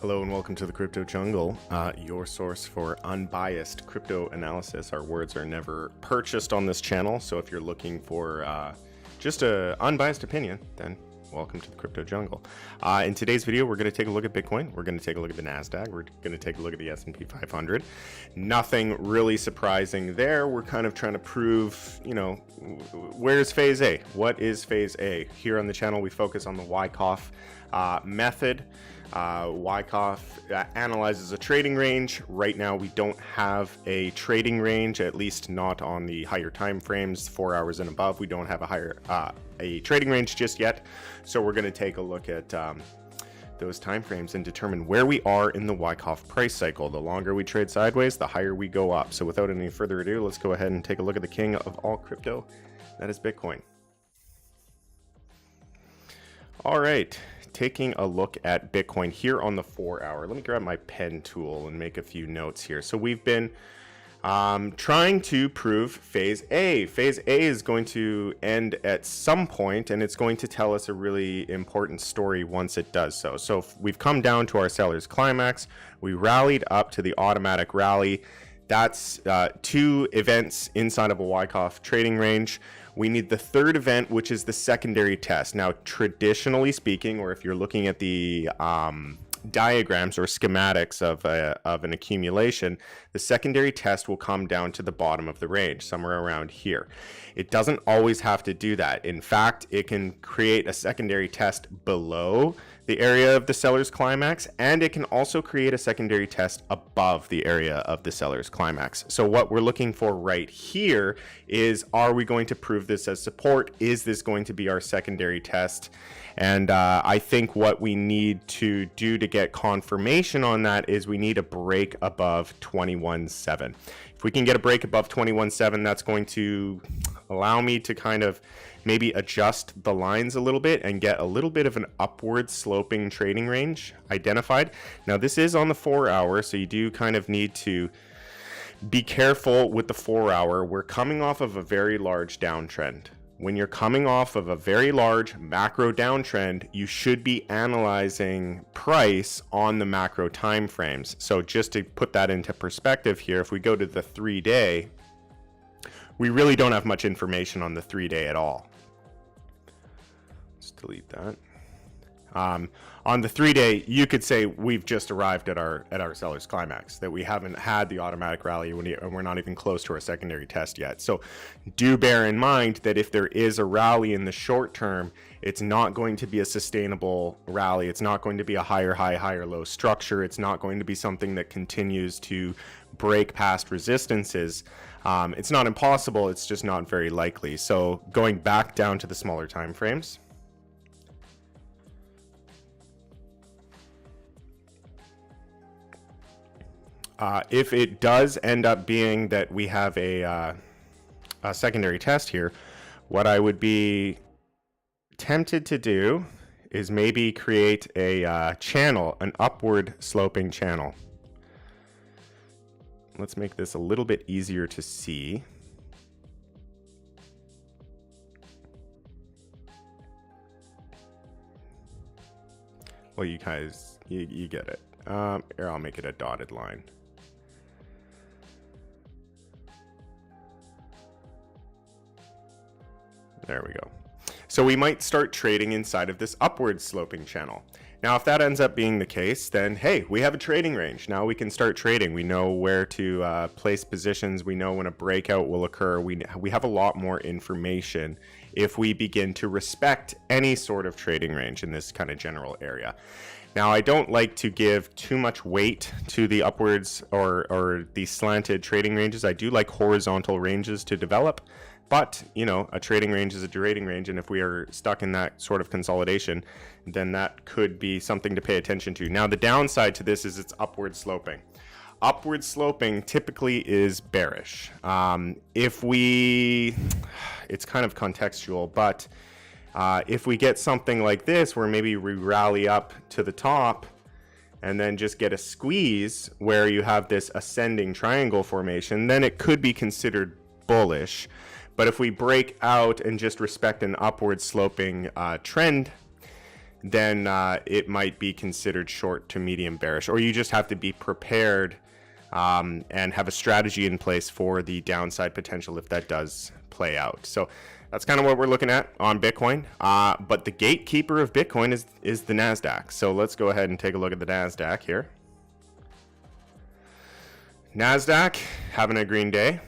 Hello and welcome to the Crypto Jungle, your source for unbiased crypto analysis. Our words are never purchased on this channel, so if you're looking for just an unbiased opinion, then welcome to the Crypto Jungle. In today's video, we're going to take a look at Bitcoin. We're going to take a look at the Nasdaq. We're going to take a look at the S&P 500. Nothing really surprising there. We're kind of trying to prove, you know, where's phase A? What is phase A? Here on the channel, we focus on the Wyckoff method. Wyckoff analyzes a trading range. Right now we don't have a trading range, at least not on the higher time frames, 4 hours and above. We don't have a trading range just yet, so we're going to take a look at those time frames and determine where we are in the Wyckoff price cycle. The longer we trade sideways, the higher we go up. So without any further ado, let's go ahead and take a look at the king of all crypto, that is Bitcoin. All right, taking a look at Bitcoin here on the 4 hour. Let me grab my pen tool and make a few notes here. So we've been trying to prove phase A. Phase A is going to end at some point, and it's going to tell us a really important story once it does so. So we've come down to our seller's climax. We rallied up to the automatic rally. That's two events inside of a Wyckoff trading range. We need the third event, which is the secondary test. Now, traditionally speaking, or if you're looking at the diagrams or schematics of an accumulation, the secondary test will come down to the bottom of the range, somewhere around here. It doesn't always have to do that. In fact, it can create a secondary test below the area of the seller's climax, and it can also create a secondary test above the area of the seller's climax. So what we're looking for right here is, are we going to prove this as support? Is this going to be our secondary test? And I think what we need to do to get confirmation on that is we need a break above 21.7. If we can get a break above 21.7, that's going to allow me to kind of maybe adjust the lines a little bit and get a little bit of an upward sloping trading range identified. Now this is on the 4 hour, so you do kind of need to be careful with the 4 hour. We're coming off of a very large downtrend. When you're coming off of a very large macro downtrend, you should be analyzing price on the macro time frames. So just to put that into perspective here, if we go to the 3-day, we really don't have much information on the 3-day at all. Let's delete that. On the 3-day, you could say we've just arrived at our seller's climax, that we haven't had the automatic rally and we're not even close to our secondary test yet. So do bear in mind that if there is a rally in the short term, it's not going to be a sustainable rally. It's not going to be a higher high, higher low structure. It's not going to be something that continues to break past resistances. It's not impossible, it's just not very likely. So going back down to the smaller time frames, If it does end up being that we have a secondary test here, what I would be tempted to do is maybe create a channel, an upward sloping channel. Let's make this a little bit easier to see. Well, you guys, you get it. Here, I'll make it a dotted line. There we go. So we might start trading inside of this upward sloping channel. Now, if that ends up being the case, then hey, we have a trading range. Now we can start trading. We know where to place positions. We know when a breakout will occur. We have a lot more information if we begin to respect any sort of trading range in this kind of general area. Now, I don't like to give too much weight to the upwards or the slanted trading ranges. I do like horizontal ranges to develop. But, you know, a trading range is a trading range, and if we are stuck in that sort of consolidation, then that could be something to pay attention to. Now, the downside to this is it's upward sloping. Upward sloping typically is bearish. It's kind of contextual, but if we get something like this, where maybe we rally up to the top, and then just get a squeeze where you have this ascending triangle formation, then it could be considered bullish. But if we break out and just respect an upward sloping trend, then it might be considered short to medium bearish, or you just have to be prepared and have a strategy in place for the downside potential if that does play out. So that's kind of what we're looking at on Bitcoin. But the gatekeeper of Bitcoin is the Nasdaq. So let's go ahead and take a look at the Nasdaq here. Nasdaq having a green day.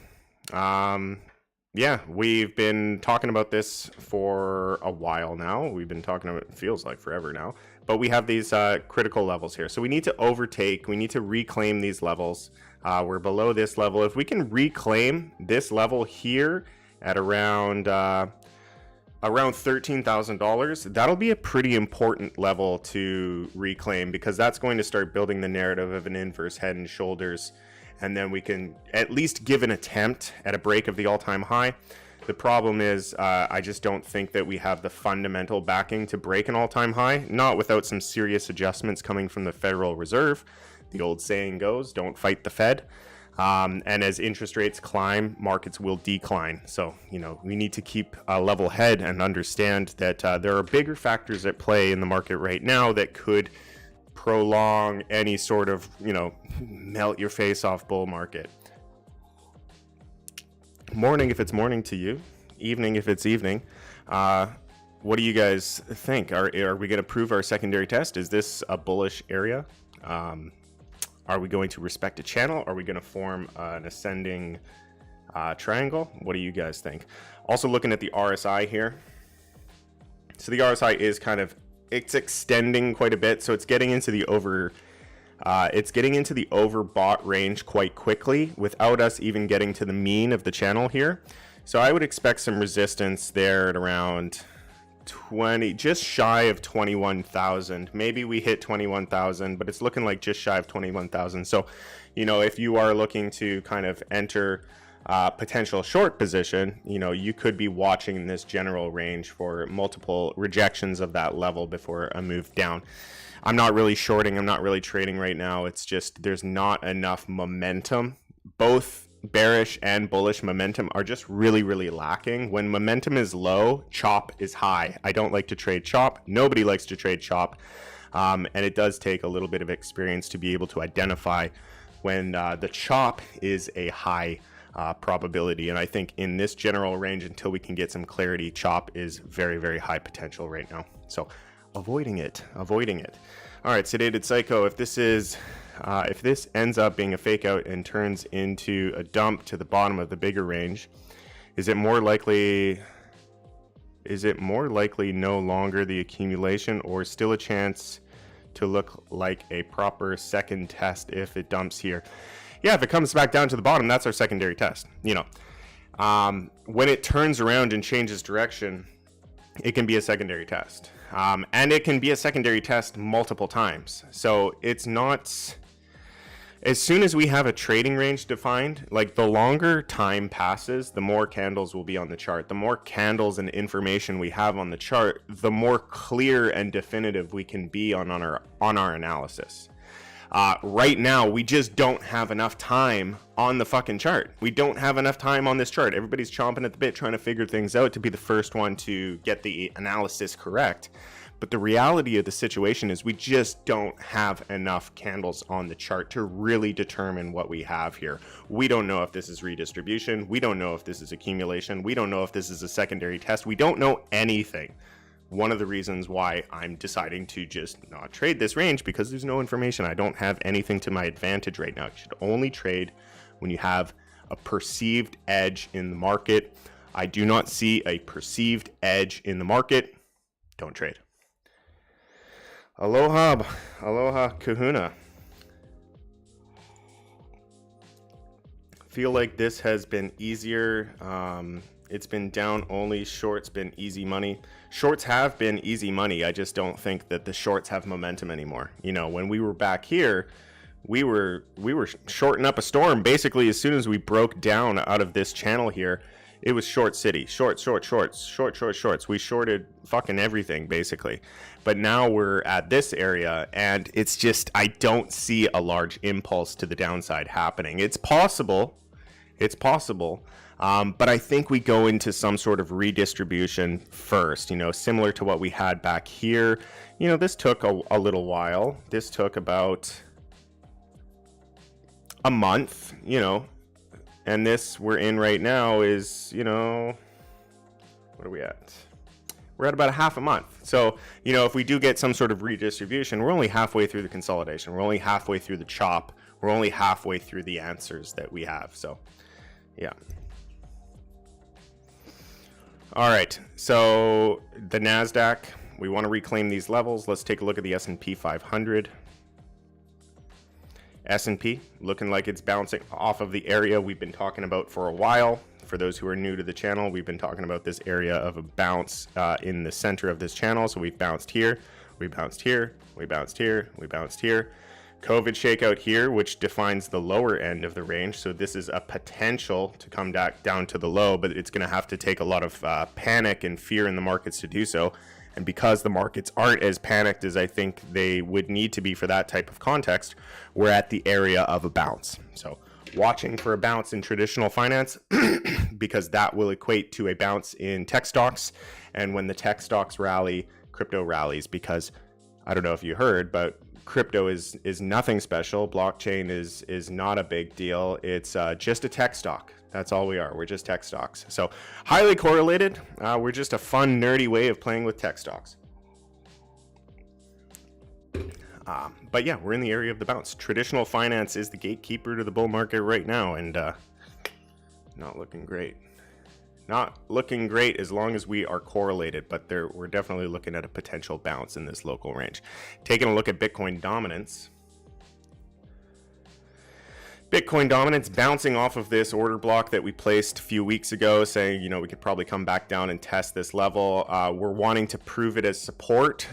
Yeah, we've been talking about this for a while now. We've been talking about it, feels like forever now. But we have these critical levels here. So we need to overtake, we need to reclaim these levels. We're below this level. If we can reclaim this level here at around $13,000, that'll be a pretty important level to reclaim, because that's going to start building the narrative of an inverse head and shoulders. And then we can at least give an attempt at a break of the all-time high. The problem is I just don't think that we have the fundamental backing to break an all-time high, not without some serious adjustments coming from the Federal Reserve. The old saying goes, don't fight the Fed. And as interest rates climb, markets will decline. So, you know, we need to keep a level head and understand that there are bigger factors at play in the market right now that could prolong any sort of, you know, melt your face off bull market. Morning if it's morning to you, evening if it's evening. What do you guys think? Are we going to prove our secondary test? Is this a bullish area? Are we going to respect a channel? Are we going to form an ascending triangle? What do you guys think? Also looking at the RSI here. So the RSI is kind of, it's extending quite a bit, so it's getting into the overbought range quite quickly without us even getting to the mean of the channel here. So I would expect some resistance there at around 20, just shy of 21,000. Maybe we hit 21,000, but it's looking like just shy of 21,000. So, you know, if you are looking to kind of enter potential short position, you know, you could be watching this general range for multiple rejections of that level before a move down. I'm not really shorting, I'm not really trading right now. It's just there's not enough momentum. Both bearish and bullish momentum are just really, really lacking. When momentum is low, chop is high. I don't like to trade chop. Nobody likes to trade chop. And it does take a little bit of experience to be able to identify when the chop is a high probability. And I think in this general range, until we can get some clarity, chop is very, very high potential right now. So avoiding it. All right, Sedated Psycho, if this ends up being a fake out and turns into a dump to the bottom of the bigger range, is it more likely no longer the accumulation, or still a chance to look like a proper second test if it dumps here? Yeah, if it comes back down to the bottom, that's our secondary test. You know, when it turns around and changes direction, it can be a secondary test. And it can be a secondary test multiple times. So it's not as soon as we have a trading range defined, like the longer time passes, the more candles will be on the chart. The more candles and information we have on the chart, the more clear and definitive we can be on our analysis. Right now, we just don't have enough time on the fucking chart. We don't have enough time on this chart. Everybody's chomping at the bit trying to figure things out to be the first one to get the analysis correct. But the reality of the situation is we just don't have enough candles on the chart to really determine what we have here. We don't know if this is redistribution. We don't know if this is accumulation. We don't know if this is a secondary test. We don't know anything. One of the reasons why I'm deciding to just not trade this range, because there's no information. I don't have anything to my advantage right now. You should only trade when you have a perceived edge in the market. I do not see a perceived edge in the market. Don't trade. Aloha, aloha kahuna. Feel like this has been easier. It's been down only. Shorts been easy money. Shorts have been easy money. I just don't think that the shorts have momentum anymore. You know, when we were back here, we were shorting up a storm. Basically, as soon as we broke down out of this channel here, it was short city, shorts. We shorted fucking everything basically. But now we're at this area and it's just, I don't see a large impulse to the downside happening. It's possible. But I think we go into some sort of redistribution first, you know, similar to what we had back here. You know, this took a little while. This took about a month, you know. And this we're in right now is, you know, what are we at? We're at about a half a month. So, you know, if we do get some sort of redistribution, we're only halfway through the consolidation. We're only halfway through the chop. We're only halfway through the answers that we have. So, yeah. All right. So the Nasdaq, we want to reclaim these levels. Let's take a look at the S&P 500. S&P looking like it's bouncing off of the area we've been talking about for a while. For those who are new to the channel, we've been talking about this area of a bounce in the center of this channel. So we've bounced here, we bounced here, we bounced here, we bounced here. COVID shakeout here, which defines the lower end of the range. So this is a potential to come back down to the low, but it's going to have to take a lot of panic and fear in the markets to do so. And because the markets aren't as panicked as I think they would need to be for that type of context, we're at the area of a bounce. So watching for a bounce in traditional finance because that will equate to a bounce in tech stocks. And when the tech stocks rally, crypto rallies, because I don't know if you heard, but crypto is nothing special. Blockchain is not a big deal. It's just a tech stock. That's all we are. We're just tech stocks. So highly correlated. We're just a fun, nerdy way of playing with tech stocks. But yeah, we're in the area of the bounce. Traditional finance is the gatekeeper to the bull market right now, and not looking great. Not looking great as long as we are correlated, but we're definitely looking at a potential bounce in this local range. Taking a look at Bitcoin dominance. Bitcoin dominance bouncing off of this order block that we placed a few weeks ago, saying, you know, we could probably come back down and test this level. We're wanting to prove it as support.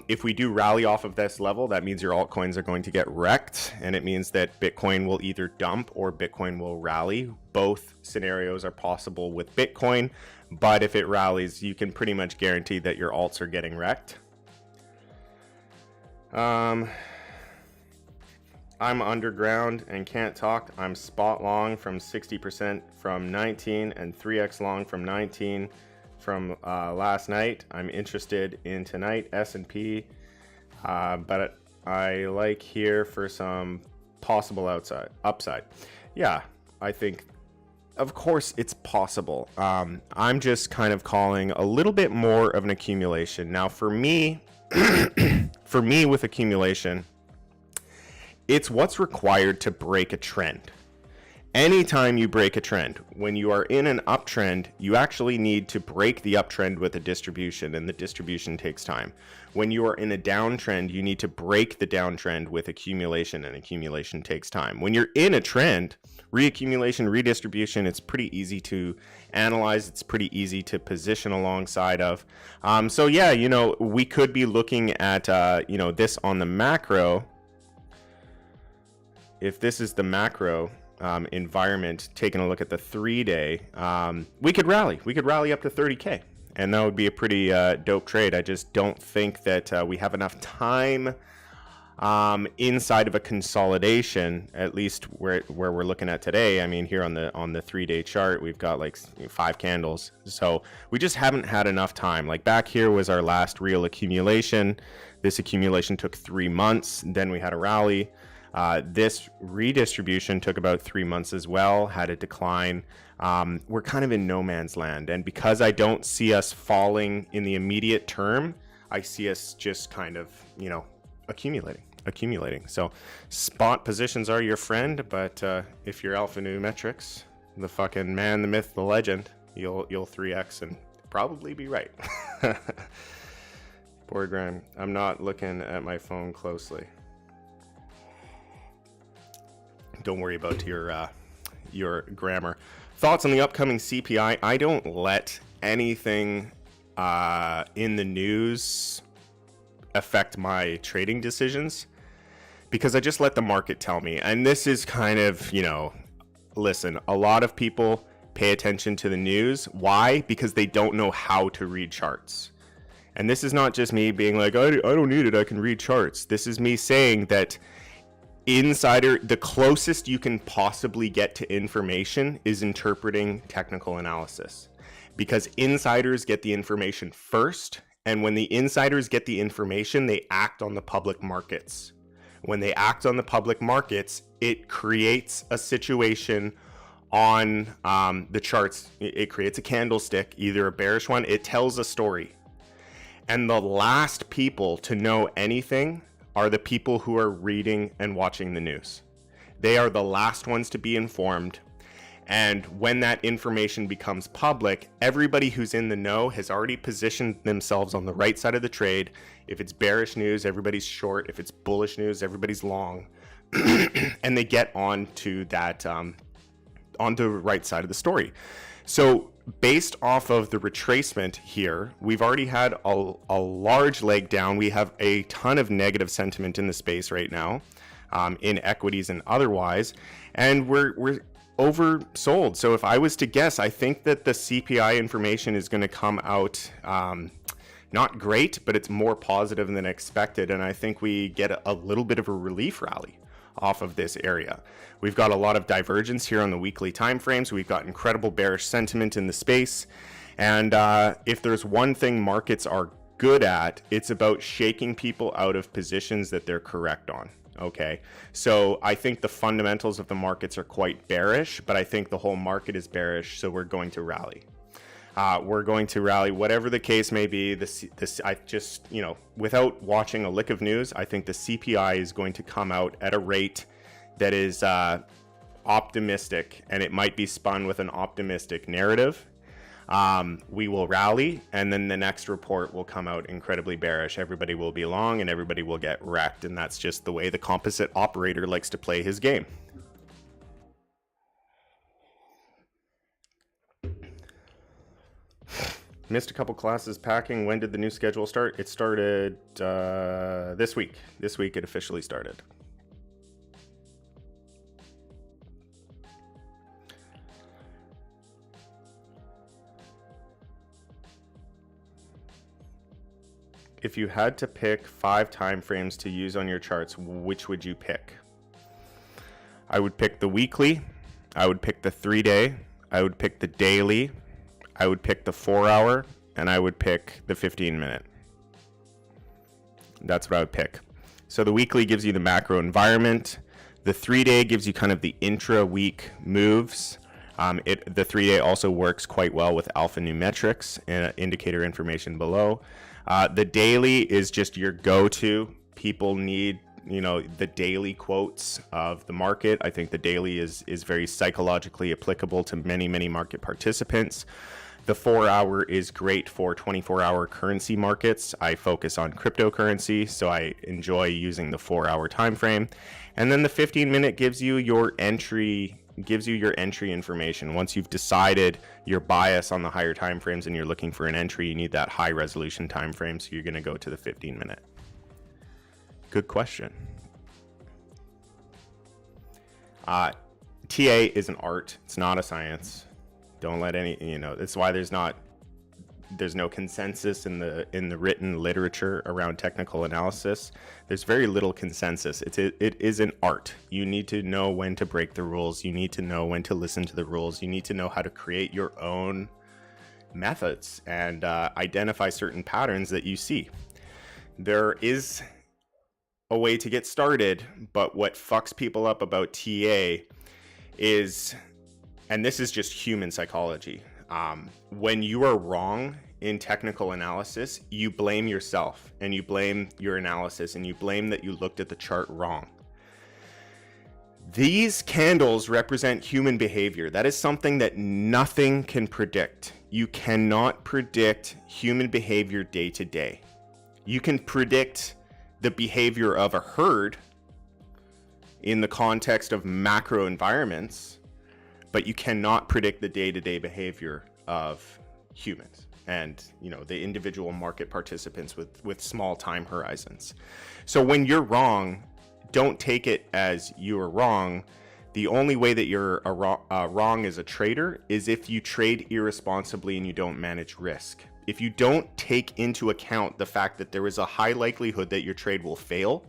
If we do rally off of this level, that means your altcoins are going to get wrecked, and it means that Bitcoin will either dump or Bitcoin will rally. Both scenarios are possible with Bitcoin, but if it rallies, you can pretty much guarantee that your alts are getting wrecked. I'm underground and can't talk. I'm spot long from 60% from 19 and 3x long from 19 from last night. I'm interested in tonight S&P, but I like here for some possible upside. Yeah, I think, of course, it's possible. I'm just kind of calling a little bit more of an accumulation. Now, for me, with accumulation, it's what's required to break a trend. Anytime you break a trend, when you are in an uptrend, you actually need to break the uptrend with a distribution, and the distribution takes time. When you are in a downtrend, you need to break the downtrend with accumulation, and accumulation takes time. When you're in a trend, reaccumulation, redistribution, it's pretty easy to analyze. It's pretty easy to position alongside of. So yeah, you know, we could be looking at, you know, this on the macro. if this is the macro environment, taking a look at the 3-day, we could rally. We could rally up to 30K, and that would be a pretty dope trade. I just don't think that we have enough time inside of a consolidation, at least where we're looking at today. I mean, here on the 3-day chart, we've got like 5 candles. So we just haven't had enough time. Like back here was our last real accumulation. This accumulation took 3 months. Then we had a rally. This redistribution took about 3 months as well, had a decline. We're kind of in no man's land. And because I don't see us falling in the immediate term, I see us just kind of, you know, accumulating. So spot positions are your friend, but if you're alphanumerics, the fucking man, the myth, the legend, you'll 3x and probably be right. Poor Graham. I'm not looking at my phone closely. Don't worry about your grammar. Thoughts on the upcoming CPI? I don't let anything in the news affect my trading decisions, because I just let the market tell me. And this is kind of, you know, listen, a lot of people pay attention to the news. Why? Because they don't know how to read charts. And this is not just me being like, I don't need it, I can read charts. This is me saying that insider, the closest you can possibly get to information is interpreting technical analysis, because insiders get the information first. And when the insiders get the information, they act on the public markets. When they act on the public markets, it creates a situation on the charts. It creates a candlestick, either a bearish one. It tells a story. And the last people to know anything are the people who are reading and watching the news. They are the last ones to be informed. And when that information becomes public, everybody who's in the know has already positioned themselves on the right side of the trade. If it's bearish news, everybody's short. If it's bullish news, everybody's long. And they get onto that, onto the right side of the story. So based off of the retracement here, we've already had a large leg down. We have a ton of negative sentiment in the space right now, in equities and otherwise. And we're oversold. So if I was to guess, I think that the CPI information is going to come out not great, but it's more positive than expected. And I think we get a little bit of a relief rally off of this area. We've got a lot of divergence here on the weekly time frames. We've got incredible bearish sentiment in the space. And if there's one thing markets are good at, it's about shaking people out of positions that they're correct on. Okay, so I think the fundamentals of the markets are quite bearish, but I think the whole market is bearish, so we're going to rally. We're going to rally, whatever the case may be. I just, you know, without watching a lick of news, I think the CPI is going to come out at a rate that is optimistic, and it might be spun with an optimistic narrative. We will rally, and then the next report will come out incredibly bearish. Everybody will be long and everybody will get wrecked, and that's just the way the composite operator likes to play his game. Missed a couple classes packing. When did the new schedule start? It started this week. This week it officially started. If you had to pick 5 time frames to use on your charts, which would you pick? I would pick the weekly, I would pick the 3-day, I would pick the daily, I would pick the 4-hour, and I would pick the 15-minute. That's what I would pick. So the weekly gives you the macro environment. The 3-day gives you kind of the intra-week moves. The 3-day also works quite well with alphanumerics and indicator information below. The daily is just your go-to. People need, you know, the daily quotes of the market. I think the daily is very psychologically applicable to many market participants. The 4-hour is great for 24-hour currency markets. I focus on cryptocurrency, so I enjoy using the 4-hour time frame. And then the 15-minute gives you your entry information. Once you've decided your bias on the higher time frames and you're looking for an entry, you need that high resolution time frame, so you're going to go to the 15-minute. Good question. TA is an art. It's not a science. Don't let any, that's why there's no consensus in the written literature around technical analysis. There's very little consensus. It is an art. You need to know when to break the rules. You need to know when to listen to the rules. You need to know how to create your own methods and identify certain patterns that you see. There is a way to get started, but what fucks people up about TA is, and this is just human psychology, when you are wrong in technical analysis, you blame yourself and you blame your analysis and you blame that you looked at the chart wrong. These candles represent human behavior. That is something that nothing can predict. You cannot predict human behavior day to day. You can predict the behavior of a herd in the context of macro environments, but you cannot predict the day-to-day behavior of humans and the individual market participants with small time horizons. So when you're wrong, don't take it as you are wrong. The only way that you're wrong as a trader is if you trade irresponsibly and you don't manage risk. If you don't take into account the fact that there is a high likelihood that your trade will fail,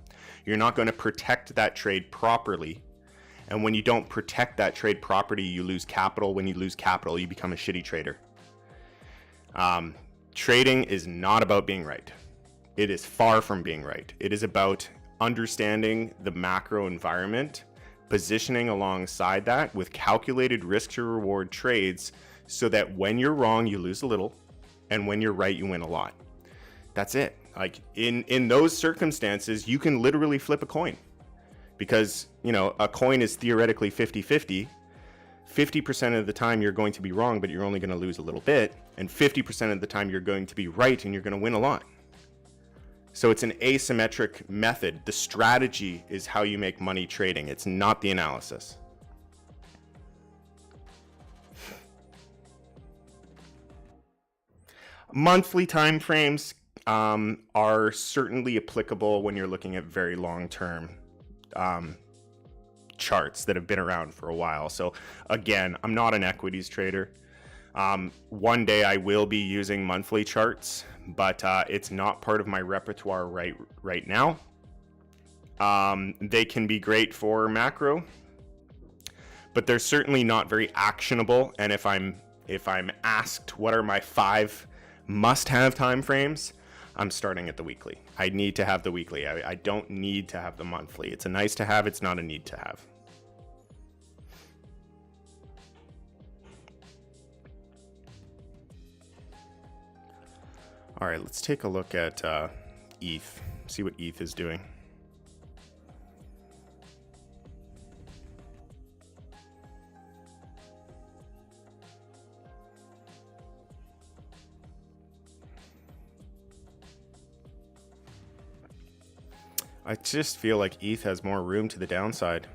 you're not going to protect that trade properly. And when you don't protect that trade properly, you lose capital. When you lose capital, you become a shitty trader. Trading is not about being right. It is far from being right. It is about understanding the macro environment, positioning alongside that with calculated risk to reward trades so that when you're wrong, you lose a little, and when you're right, you win a lot. That's it. Like in those circumstances, you can literally flip a coin because, a coin is theoretically 50-50. 50% of the time you're going to be wrong, but you're only going to lose a little bit. And 50% of the time you're going to be right and you're going to win a lot. So it's an asymmetric method. The strategy is how you make money trading. It's not the analysis. Monthly time frames are certainly applicable when you're looking at very long-term charts that have been around for a while. So again, I'm not an equities trader. One day I will be using monthly charts, but it's not part of my repertoire right now. They can be great for macro, but they're certainly not very actionable. And if I'm asked what are my 5 must-have time frames, I'm starting at the weekly. I need to have the weekly. I don't need to have the monthly. It's a nice to have. It's not a need to have. All right, let's take a look at ETH. See what ETH is doing. I just feel like ETH has more room to the downside.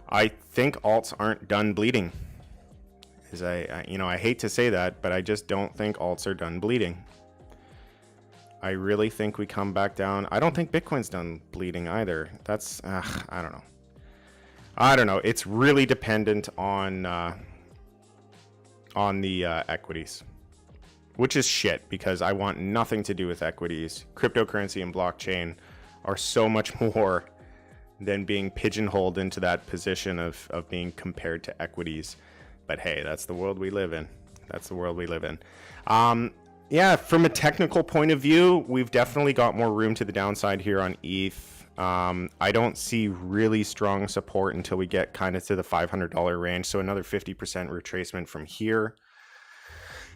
I think alts aren't done bleeding. I hate to say that, but I just don't think alts are done bleeding. I really think we come back down. I don't think Bitcoin's done bleeding either. That's, I don't know. It's really dependent on the equities, which is shit because I want nothing to do with equities. Cryptocurrency and blockchain are so much more than being pigeonholed into that position of being compared to equities. But hey, that's the world we live in. Yeah, from a technical point of view, we've definitely got more room to the downside here on ETH. I don't see really strong support until we get kind of to the $500 range. So another 50% retracement from here.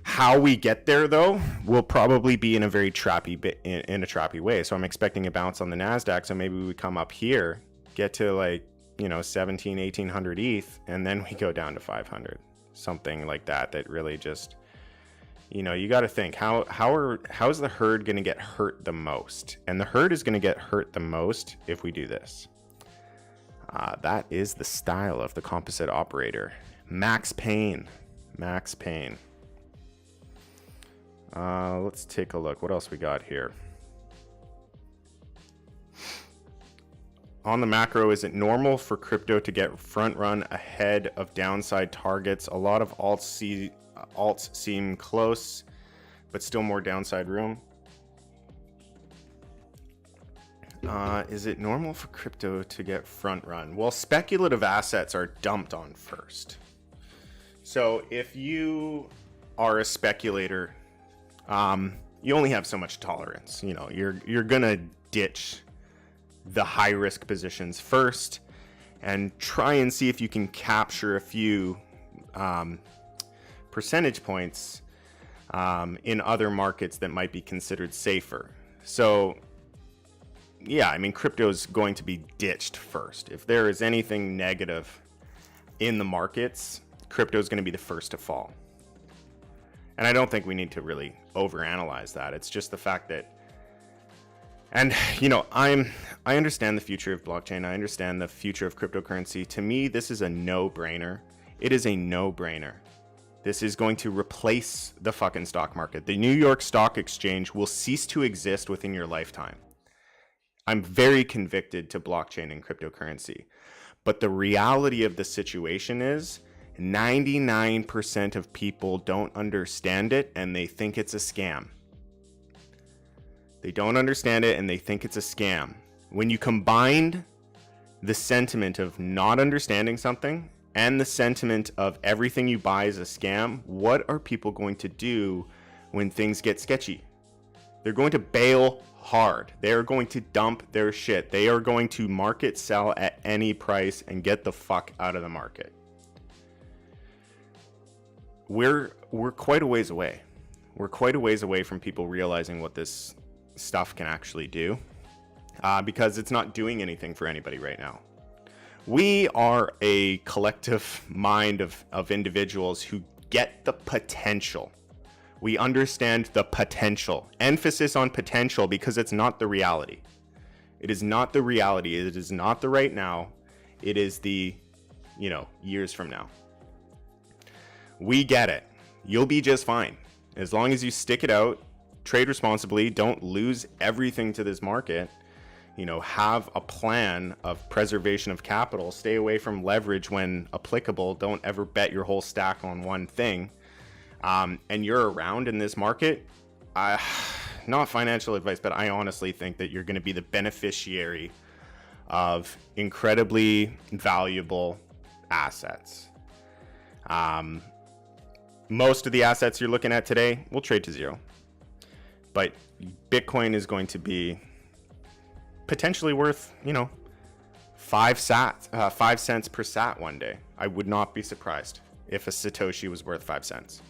How we get there, though, will probably be in a very trappy way. So I'm expecting a bounce on the Nasdaq. So maybe we come up here, get to like, 17, 1800 ETH, and then we go down to 500, something like that. That really just, you got to think how's the herd going to get hurt the most? And the herd is going to get hurt the most if we do this. That is the style of the composite operator. Max pain. Let's take a look. What else we got here? on the macro, is it normal for crypto to get front run ahead of downside targets? A lot of alts seem close, but still more downside room. Is it normal for crypto to get front run? Well, speculative assets are dumped on first. So if you are a speculator, you only have so much tolerance. You know, you're gonna ditch the high risk positions first and try and see if you can capture a few percentage points in other markets that might be considered safer. So yeah, I mean, crypto is going to be ditched first. If there is anything negative in the markets, crypto is going to be the first to fall. And I don't think we need to really overanalyze that. It's just the fact that, and you know, I understand the future of blockchain. I understand the future of cryptocurrency. To me, this is a no-brainer. It is a no-brainer. This is going to replace the fucking stock market. The New York Stock Exchange will cease to exist within your lifetime. I'm very convicted to blockchain and cryptocurrency. But the reality of the situation is 99% of people don't understand it and they think it's a scam. They don't understand it and they think it's a scam. When you combine the sentiment of not understanding something and the sentiment of everything you buy is a scam, what are people going to do when things get sketchy? They're going to bail hard. They are going to dump their shit. They are going to market sell at any price and get the fuck out of the market. We're quite a ways away. We're quite a ways away from people realizing what this stuff can actually do, because it's not doing anything for anybody right now. We are a collective mind of individuals who get the potential. We understand the potential. Emphasis on potential, because it's not the reality. It is not the reality. It is not the right now. It is the, you know, years from now. We get it. You'll be just fine. As long as you stick it out, trade responsibly, don't lose everything to this market, you know, have a plan of preservation of capital, stay away from leverage when applicable, don't ever bet your whole stack on one thing. And you're around in this market, not financial advice, but I honestly think that you're going to be the beneficiary of incredibly valuable assets. Most of the assets you're looking at today will trade to zero, but Bitcoin is going to be potentially worth, you know, 5 cents per sat one day. I would not be surprised if a Satoshi was worth 5 cents.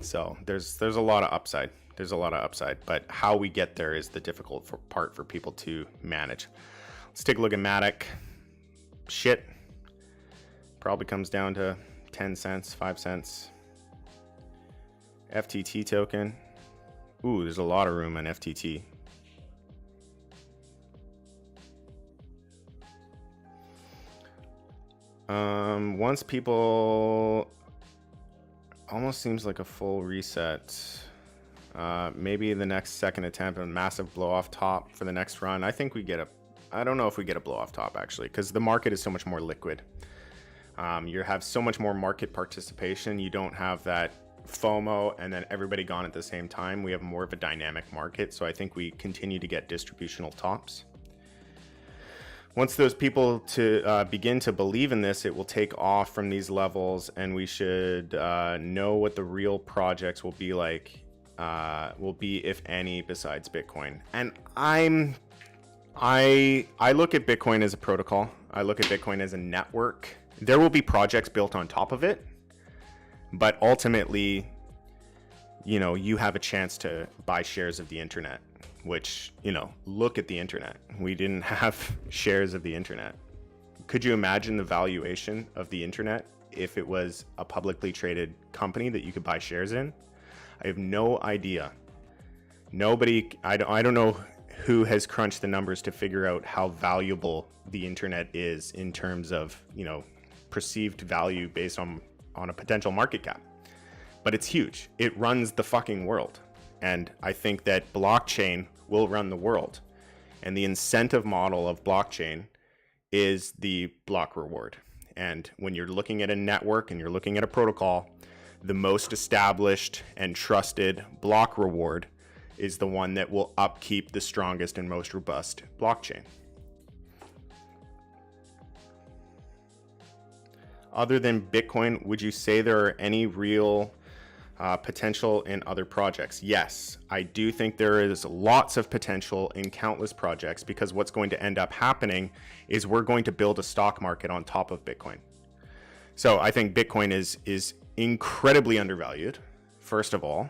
So there's a lot of upside. There's a lot of upside, but how we get there is the difficult part for people to manage. Let's take a look at Matic. Shit. Probably comes down to 10 cents, 5 cents. FTT token. Ooh, there's a lot of room on FTT. Once people, almost seems like a full reset. Maybe the next second attempt, a massive blow off top for the next run. I think we get a, I don't know if we get a blow off top actually, because the market is so much more liquid. You have so much more market participation. You don't have that FOMO and then everybody gone at the same time. We have more of a dynamic market. So I think we continue to get distributional tops. Once those people begin to believe in this, it will take off from these levels, and we should know what the real projects will be like, if any, besides Bitcoin. And I look at Bitcoin as a protocol. I look at Bitcoin as a network. There will be projects built on top of it, but ultimately, you know, you have a chance to buy shares of the internet, which, you know, look at the internet. We didn't have shares of the internet. Could you imagine the valuation of the internet if it was a publicly traded company that you could buy shares in? I have no idea. Nobody, I don't know who has crunched the numbers to figure out how valuable the internet is in terms of, you know, perceived value based on a potential market cap. But it's huge. It runs the fucking world. And I think that blockchain will run the world. And the incentive model of blockchain is the block reward. And when you're looking at a network and you're looking at a protocol, the most established and trusted block reward is the one that will upkeep the strongest and most robust blockchain. Other than Bitcoin, would you say there are any real potential in other projects? Yes, I do think there is lots of potential in countless projects, because what's going to end up happening is we're going to build a stock market on top of Bitcoin. So I think Bitcoin is incredibly undervalued, first of all.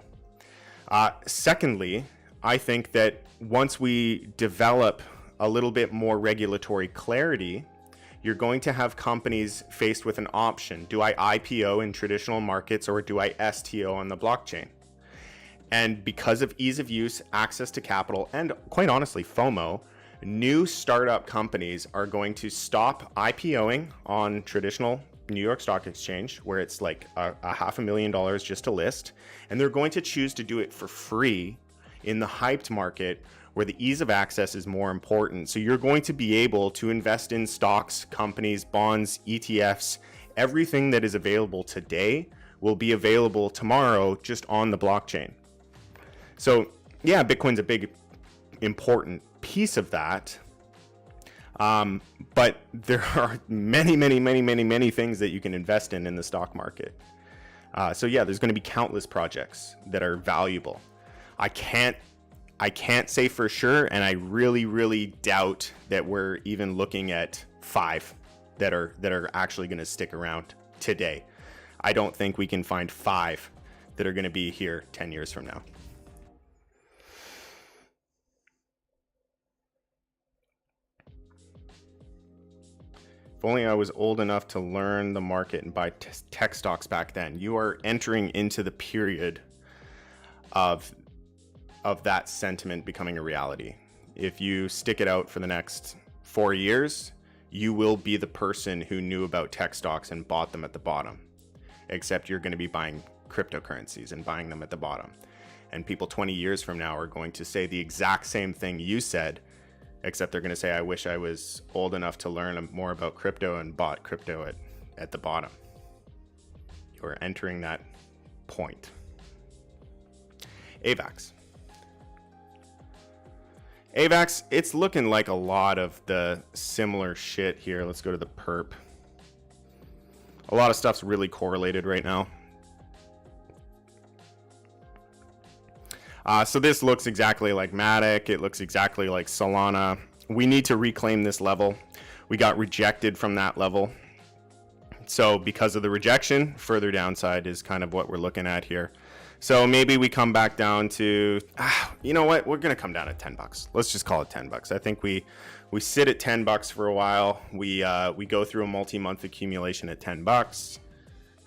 Secondly, I think that once we develop a little bit more regulatory clarity, you're going to have companies faced with an option. Do I IPO in traditional markets, or do I STO on the blockchain? And because of ease of use, access to capital, and quite honestly, FOMO, new startup companies are going to stop IPOing on traditional New York Stock Exchange, where it's like a $500,000 just to list. And they're going to choose to do it for free in the hyped market, where the ease of access is more important. So you're going to be able to invest in stocks, companies, bonds, ETFs. Everything that is available today will be available tomorrow just on the blockchain. So yeah, Bitcoin's a big, important piece of that. But there are many things that you can invest in the stock market. So yeah, there's going to be countless projects that are valuable. I can't say for sure, and I really doubt that we're even looking at 5 that are actually going to stick around today. I don't think we can find 5 that are going to be here 10 years from now. If only I was old enough to learn the market and buy tech stocks back then. You are entering into the period of that sentiment becoming a reality. If you stick it out for the next 4 years, you will be the person who knew about tech stocks and bought them at the bottom. Except you're going to be buying cryptocurrencies and buying them at the bottom. And people 20 years from now are going to say the exact same thing you said, except they're going to say, I wish I was old enough to learn more about crypto and bought crypto at the bottom. You're entering that point. AVAX, it's looking like a lot of the similar shit here. Let's go to the perp. A lot of stuff's really correlated right now. So this looks exactly like Matic. It looks exactly like Solana. We need to reclaim this level. We got rejected from that level. So because of the rejection, further downside is kind of what we're looking at here. So maybe we come back down to, you know what? We're going to come down at $10. Let's just call it $10. I think we sit at $10 for a while. We go through a multi-month accumulation at $10.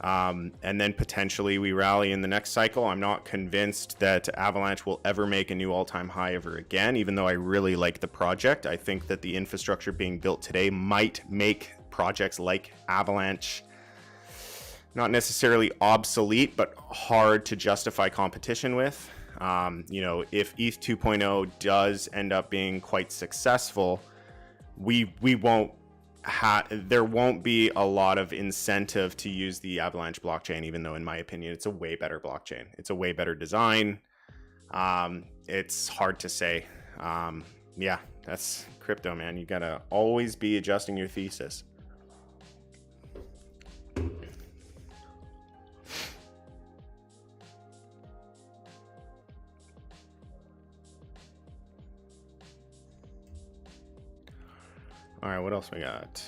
And then potentially we rally in the next cycle. I'm not convinced that Avalanche will ever make a new all-time high ever again, even though I really like the project. I think that the infrastructure being built today might make projects like Avalanche not necessarily obsolete, but hard to justify competition with. You know, if ETH 2.0 does end up being quite successful, there won't be a lot of incentive to use the Avalanche blockchain, even though in my opinion, it's a way better blockchain. It's a way better design. It's hard to say. Yeah, that's crypto, man. You gotta always be adjusting your thesis. All right, what else we got?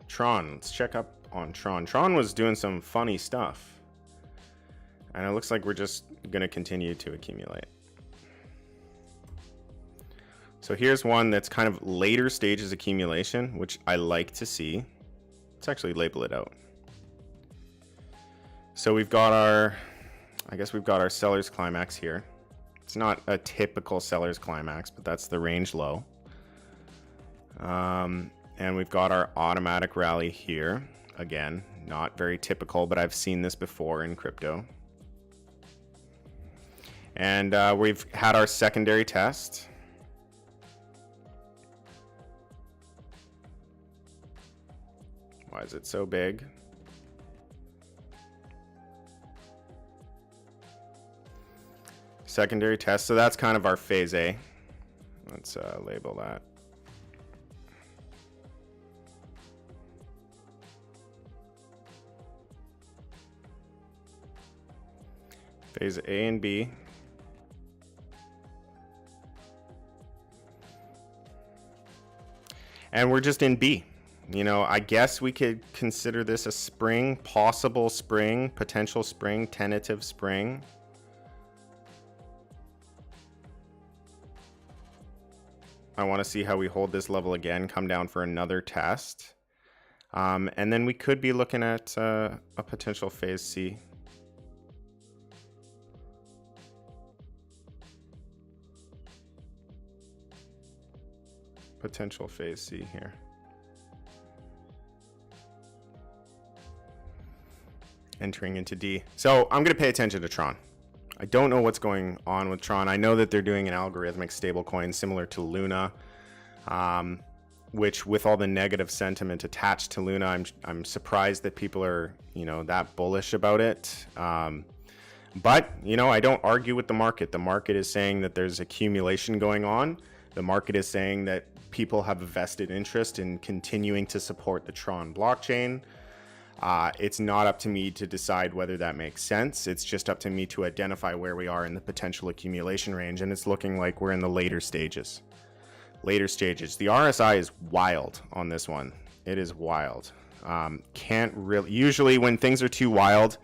Tron, let's check up on Tron. Tron was doing some funny stuff. And it looks like we're just gonna continue to accumulate. So here's one that's kind of later stages accumulation, which I like to see. Let's actually label it out. So we've got our seller's climax here. It's not a typical seller's climax, but that's the range low. And we've got our automatic rally here. Again, not very typical, but I've seen this before in crypto. And we've had our secondary test. Why is it so big? Secondary test. So that's kind of our phase A. Let's label that. Phase A and B. And we're just in B. You know, I guess we could consider this a spring, possible spring, potential spring, tentative spring. I want to see how we hold this level again, come down for another test. And then we could be looking at a potential phase C. Potential phase C here. Entering into D. So I'm going to pay attention to Tron. I don't know what's going on with Tron. I know that they're doing an algorithmic stablecoin similar to Luna, which with all the negative sentiment attached to Luna, I'm surprised that people are, you know, that bullish about it. But, you know, I don't argue with the market. The market is saying that there's accumulation going on. The market is saying that people have a vested interest in continuing to support the Tron blockchain. It's not up to me to decide whether that makes sense. It's just up to me to identify where we are in the potential accumulation range, and it's looking like we're in the later stages. The RSI is wild on this one. It is wild. Can't really, usually when things are too wild,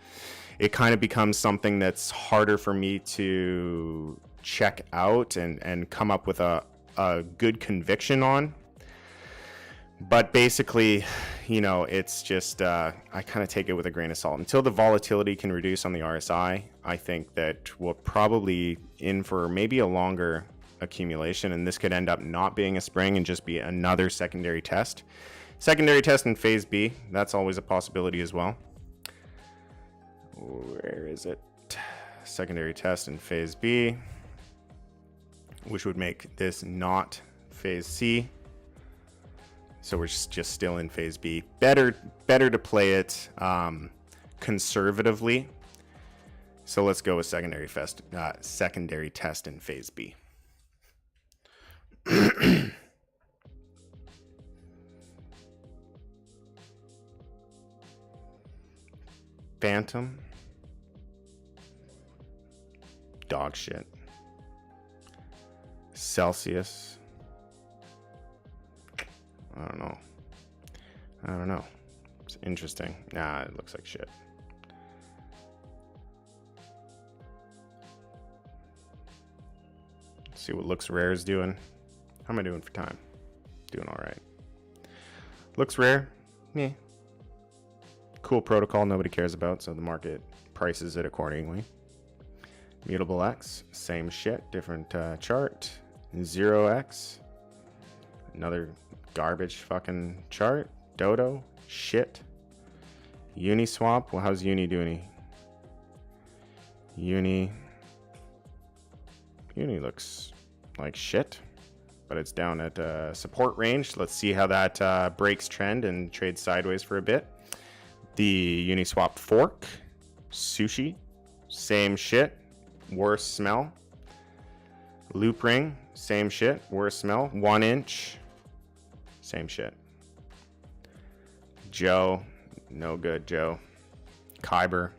it kind of becomes something that's harder for me to check out and come up with a good conviction on. But basically, you know, it's just I kind of take it with a grain of salt until the volatility can reduce on the RSI. I think that we're probably in for maybe a longer accumulation, and this could end up not being a spring and just be another secondary test in phase B. That's always a possibility as well. Where is it? Secondary test in phase B, which would make this not phase C. So we're just still in phase B. Better to play it conservatively. So let's go with secondary test in phase B. Phantom. Dog shit. Celsius. I don't know. It's interesting. Nah, it looks like shit. Let's see what Looks Rare is doing. How am I doing for time? Doing all right. Looks Rare. Yeah. Cool protocol nobody cares about, so the market prices it accordingly. Mutable X, same shit, different chart. 0x, another garbage fucking chart. Dodo, shit. Uniswap, well, how's Uni doing? Uni looks like shit, but it's down at support range. Let's see how that breaks trend and trades sideways for a bit. The Uniswap fork, Sushi, same shit, worse smell. Loop ring, same shit, worse smell. 1 inch, same shit. Joe, no good, Joe. Kyber,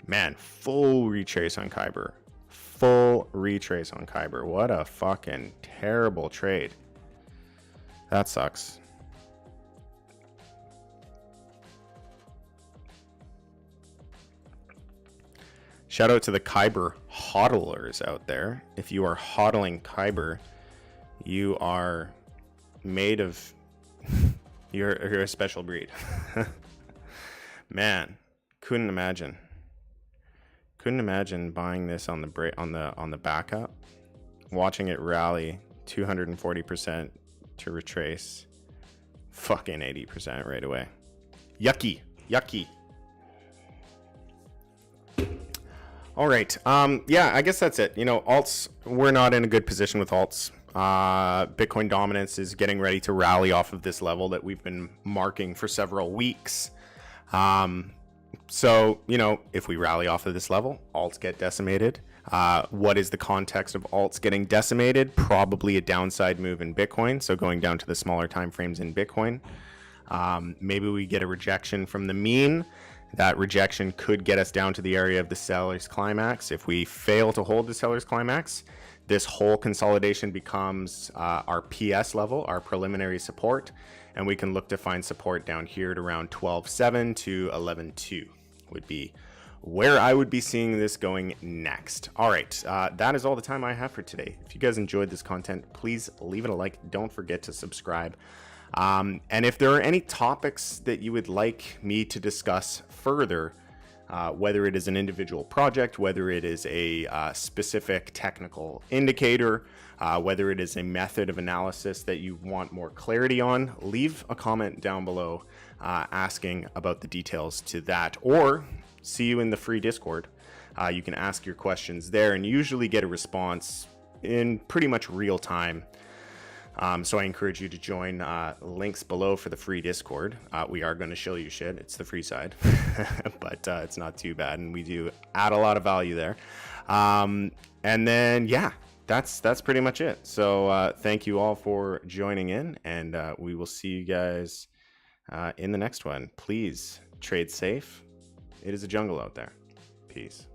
man, full retrace on Kyber. Full retrace on Kyber. What a fucking terrible trade. That sucks. Shout out to the Kyber hodlers out there. If you are hodling Kyber, you are made of you're a special breed. Man, couldn't imagine buying this on the backup, watching it rally 240% to retrace fucking 80% right away. Yucky. All right. Yeah, I guess that's it. You know, alts, we're not in a good position with alts. Bitcoin dominance is getting ready to rally off of this level that we've been marking for several weeks. So, you know, if we rally off of this level, alts get decimated. What is the context of alts getting decimated? Probably a downside move in Bitcoin. So going down to the smaller time frames in Bitcoin. Maybe we get a rejection from the mean. That rejection could get us down to the area of the seller's climax. If we fail to hold the seller's climax, this whole consolidation becomes our PS level, our preliminary support, and we can look to find support down here at around 12.7 to 11.2 would be where I would be seeing this going next. All right, that is all the time I have for today. If you guys enjoyed this content, please leave it a like. Don't forget to subscribe. And if there are any topics that you would like me to discuss further, whether it is an individual project, whether it is a specific technical indicator, whether it is a method of analysis that you want more clarity on, leave a comment down below asking about the details to that, or see you in the free Discord. You can ask your questions there and usually get a response in pretty much real time. So I encourage you to join. Links below for the free Discord. We are going to show you shit. It's the free side, but it's not too bad, and we do add a lot of value there. And then yeah, that's pretty much it. So thank you all for joining in, and we will see you guys in the next one. Please trade safe. It is a jungle out there. Peace.